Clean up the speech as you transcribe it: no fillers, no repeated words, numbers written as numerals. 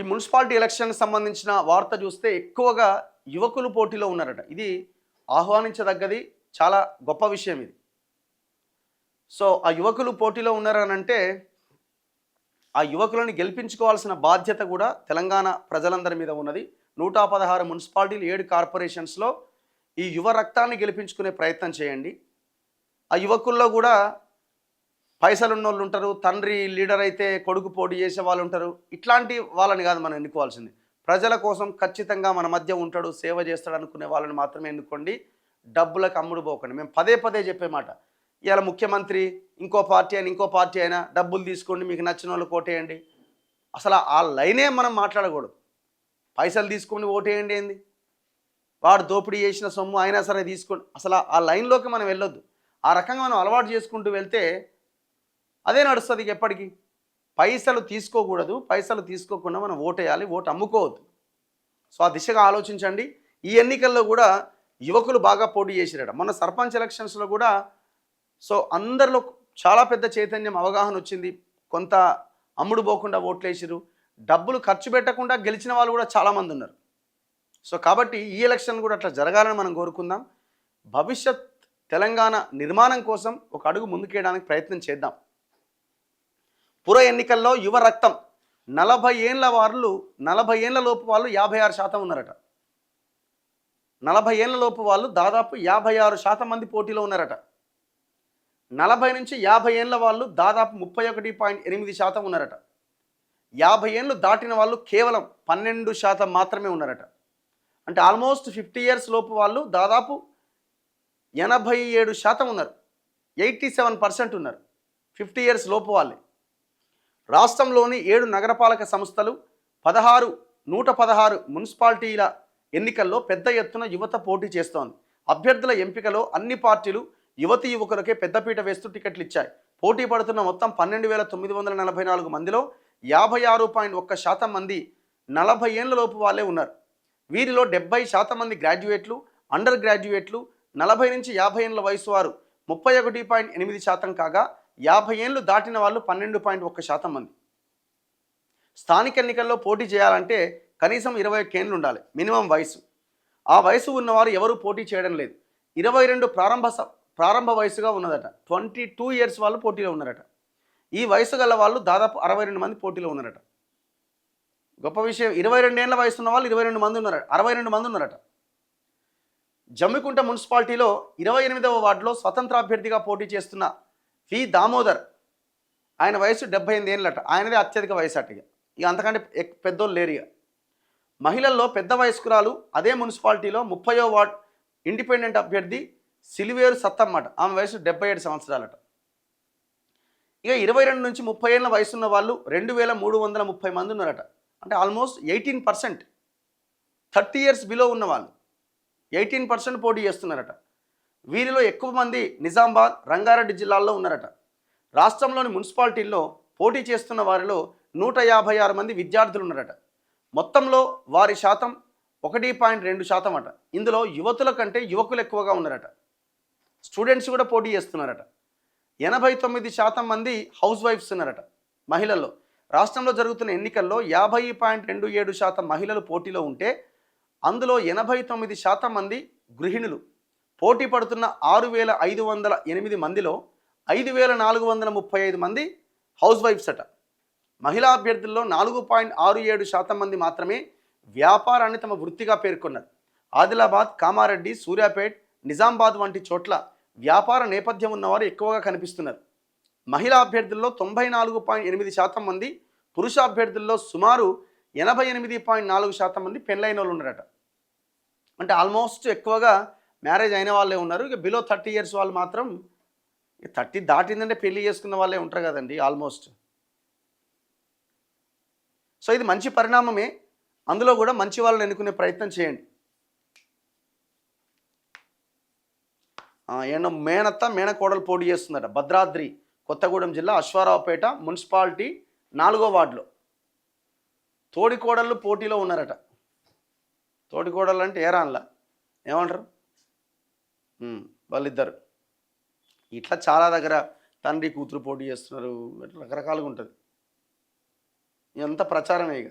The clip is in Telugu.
మున్సిపాలిటీ ఎలక్షన్కి సంబంధించిన వార్త చూస్తే ఎక్కువగా యువకులు పోటీలో ఉన్నారట. ఇది ఆహ్వానించదగ్గది, చాలా గొప్ప విషయం ఇది. సో ఆ యువకులు పోటీలో ఉన్నారనంటే ఆ యువకులను గెలిపించుకోవాల్సిన బాధ్యత కూడా తెలంగాణ ప్రజలందరి మీద ఉన్నది. 116 మున్సిపాలిటీలు, 7 కార్పొరేషన్స్లో ఈ యువ రక్తాన్ని గెలిపించుకునే ప్రయత్నం చేయండి. ఆ యువకుల్లో కూడా పైసలు ఉన్నోళ్ళు ఉంటారు, తండ్రి లీడర్ అయితే కొడుకు పోటీ చేసే వాళ్ళు ఉంటారు. ఇట్లాంటి వాళ్ళని కాదు మనం ఎన్నుకోవాల్సింది. ప్రజల కోసం ఖచ్చితంగా మన మధ్య ఉంటాడు, సేవ చేస్తాడు అనుకునే వాళ్ళని మాత్రమే ఎన్నుకోండి. డబ్బులకు అమ్ముడు పోకండి. మేము పదే పదే చెప్పే మాట. ఇవాళ ముఖ్యమంత్రి ఇంకో పార్టీ అయినా డబ్బులు తీసుకోండి, మీకు నచ్చిన వాళ్ళు ఓటేయండి. అసలు ఆ లైనే మనం మాట్లాడకూడదు. పైసలు తీసుకొని ఓటేయండి ఏంది, వాడు దోపిడీ చేసిన సొమ్ము అయినా సరే తీసుకోండి, అసలు ఆ లైన్లోకి మనం వెళ్ళొద్దు. ఆ రకంగా మనం అలవాటు చేసుకుంటూ వెళ్తే అదే నడుస్తుంది ఎప్పటికీ. పైసలు తీసుకోకూడదు, పైసలు తీసుకోకుండా మనం ఓటేయాలి, ఓటు అమ్ముకోవద్దు. సో ఆ దిశగా ఆలోచించండి. ఈ ఎన్నికల్లో కూడా యువకులు బాగా పోటీ చేసిరట. మొన్న సర్పంచ్ ఎలక్షన్స్లో కూడా సో అందరిలో చాలా పెద్ద చైతన్యం, అవగాహన వచ్చింది. కొంత అమ్ముడు పోకుండా ఓట్లేసిరు, డబ్బులు ఖర్చు పెట్టకుండా గెలిచిన వాళ్ళు కూడా చాలామంది ఉన్నారు. సో కాబట్టి ఈ ఎలక్షన్ కూడా అట్లా జరగాలని మనం కోరుకుందాం. భవిష్యత్ తెలంగాణ నిర్మాణం కోసం ఒక అడుగు ముందుకేయడానికి ప్రయత్నం చేద్దాం. పుర ఎన్నికల్లో యువ రక్తం 40 ఏళ్ల లోపు వాళ్ళు 56% ఉన్నారట. 40 ఏళ్ల లోపు వాళ్ళు దాదాపు 56% మంది పోటీలో ఉన్నారట. 40 నుంచి 50 ఏళ్ల వాళ్ళు దాదాపు 31.8% ఉన్నారట. 50 ఏళ్ళు దాటిన వాళ్ళు కేవలం 12% మాత్రమే ఉన్నారట. అంటే ఆల్మోస్ట్ 50 ఇయర్స్ లోపు వాళ్ళు దాదాపు 87% ఉన్నారు, 87% ఉన్నారు 50 ఇయర్స్ లోపు వాళ్ళే. రాష్ట్రంలోని 7 నగరపాలక సంస్థలు, 116 మున్సిపాలిటీల ఎన్నికల్లో పెద్ద ఎత్తున యువత పోటీ చేస్తోంది. అభ్యర్థుల ఎంపికలో అన్ని పార్టీలు యువతీ యువకులకే పెద్దపీట వేస్తూ టికెట్లు ఇచ్చాయి. పోటీ పడుతున్న మొత్తం 12,944 మందిలో 56.1% మంది 40 ఏళ్ల లోపు వాళ్ళే ఉన్నారు. వీరిలో 70% మంది గ్రాడ్యుయేట్లు, అండర్ గ్రాడ్యుయేట్లు. 40 నుంచి 50 ఏళ్ల వయసు వారు 31.8% కాగా 50 ఏళ్ళు దాటిన వాళ్ళు 12.1% మంది. స్థానిక ఎన్నికల్లో పోటీ చేయాలంటే కనీసం 21 ఏళ్ళు ఉండాలి మినిమం వయసు. ఆ వయసు ఉన్నవారు ఎవరూ పోటీ చేయడం లేదు. 22 ప్రారంభ వయసుగా ఉన్నదట. 22 ఇయర్స్ వాళ్ళు పోటీలో ఉన్నారట. ఈ వయసు గల వాళ్ళు దాదాపు 62 మంది పోటీలో ఉన్నారట. గొప్ప విషయం. 22 ఏళ్ల వయసు ఉన్న వాళ్ళు 62 మంది ఉన్నారట, 62 మంది ఉన్నారట. జమ్మికుంట మున్సిపాలిటీలో 28వ వార్డులో స్వతంత్ర అభ్యర్థిగా పోటీ చేస్తున్న వి దామోదర్, ఆయన వయసు 78 ఏళ్ళట. ఆయనదే అత్యధిక వయసు అట. ఇక అంతకంటే పెద్దోళ్ళు లేరు. మహిళల్లో పెద్ద వయస్కురాలు అదే మున్సిపాలిటీలో 30వ వార్డు ఇండిపెండెంట్ అభ్యర్థి సిలివేరు సత్తమ్మట. ఆమె వయసు 77 సంవత్సరాలట. ఇక 22 నుంచి 30 ఏళ్ళ వయసున్న వాళ్ళు 2,330 మంది ఉన్నారట. అంటే ఆల్మోస్ట్ 18%. 30 ఇయర్స్ బిలో ఉన్న వాళ్ళు 18% పోటీ చేస్తున్నారట. వీరిలో ఎక్కువ మంది నిజామాబాద్, రంగారెడ్డి జిల్లాల్లో ఉన్నారట. రాష్ట్రంలోని మున్సిపాలిటీల్లో పోటీ చేస్తున్న వారిలో 156 మంది విద్యార్థులు ఉన్నారట. మొత్తంలో వారి శాతం 1.2% అట. ఇందులో యువతుల కంటే యువకులు ఎక్కువగా ఉన్నారట. స్టూడెంట్స్ కూడా పోటీ చేస్తున్నారట. 89% మంది హౌస్ వైఫ్స్ ఉన్నారట మహిళల్లో. రాష్ట్రంలో జరుగుతున్న ఎన్నికల్లో 50.27% మహిళలు పోటీలో ఉంటే అందులో 89% మంది గృహిణులు. పోటీ పడుతున్న 6,508 మందిలో 5,435 మంది హౌస్ వైఫ్స్ అట. మహిళా అభ్యర్థుల్లో 4.67% మంది మాత్రమే వ్యాపారాన్ని తమ వృత్తిగా పేర్కొన్నారు. ఆదిలాబాద్, కామారెడ్డి, సూర్యాపేట్, నిజామాబాద్ వంటి చోట్ల వ్యాపార నేపథ్యం ఉన్నవారు ఎక్కువగా కనిపిస్తున్నారు. మహిళా అభ్యర్థుల్లో 94.8% మంది, పురుష అభ్యర్థుల్లో సుమారు 88.4% మంది పెళ్ళైన వాళ్ళు ఉన్నారట. అంటే ఆల్మోస్ట్ ఎక్కువగా మ్యారేజ్ అయిన వాళ్ళే ఉన్నారు. ఇక బిలో 30 ఇయర్స్ వాళ్ళు మాత్రం 30 దాటిందంటే పెళ్లి చేసుకున్న వాళ్ళే ఉంటారు కదండి ఆల్మోస్ట్. సో ఇది మంచి పరిణామమే. అందులో కూడా మంచి వాళ్ళని ఎన్నుకునే ప్రయత్నం చేయండి. ఏమన్నా మేనత్త మేనకోడలు పోటీ చేస్తుందట. భద్రాద్రి కొత్తగూడెం జిల్లా అశ్వారావుపేట మున్సిపాలిటీ 4వ వార్డులో తోడికోడళ్ళు పోటీలో ఉన్నారట. తోడికోడళ్ళు అంటే ఏరాన్లా ఏమంటారు వాళ్ళిద్దరు. ఇట్లా చాలా దగ్గర తండ్రి కూతురు పోటీ చేస్తున్నారు, రకరకాలుగా ఉంటుంది. ఇదంతా ప్రచారమే. ఇక